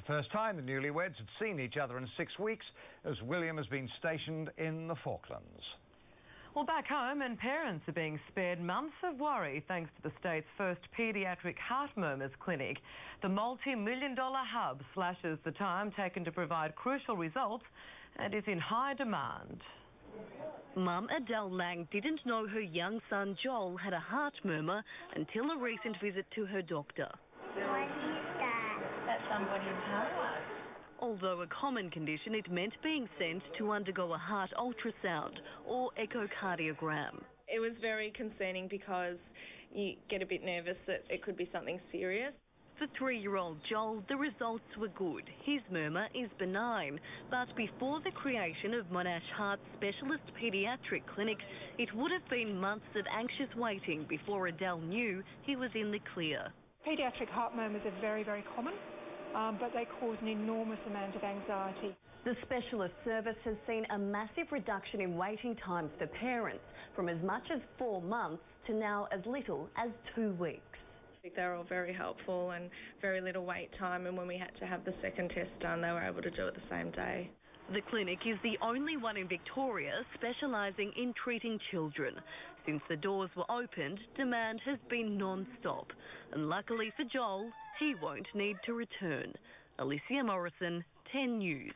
first time the newlyweds had seen each other in 6 weeks, as William has been stationed in the Falklands. Well, back home, and parents are being spared months of worry thanks to the state's first paediatric heart murmurs clinic. The multi-million-dollar hub slashes the time taken to provide crucial results and is in high demand. Mum Adele Lang didn't know her young son Joel had a heart murmur until a recent visit to her doctor. What is that? That's somebody's heart. Although a common condition, it meant being sent to undergo a heart ultrasound or echocardiogram. It was very concerning because you get a bit nervous that it could be something serious. For 3-year-old Joel, the results were good. His murmur is benign, but before the creation of MonashHeart's specialist paediatric clinic, it would have been months of anxious waiting before Adele knew he was in the clear. Paediatric heart murmurs are very, very common, but they cause an enormous amount of anxiety. The specialist service has seen a massive reduction in waiting times for parents, from as much as 4 months to now as little as 2 weeks. They're all very helpful and very little wait time, and when we had to have the second test done, they were able to do it the same day. The clinic is the only one in Victoria specialising in treating children. Since the doors were opened, demand has been non-stop. And luckily for Joel, he won't need to return. Alicia Morrison, 10 News.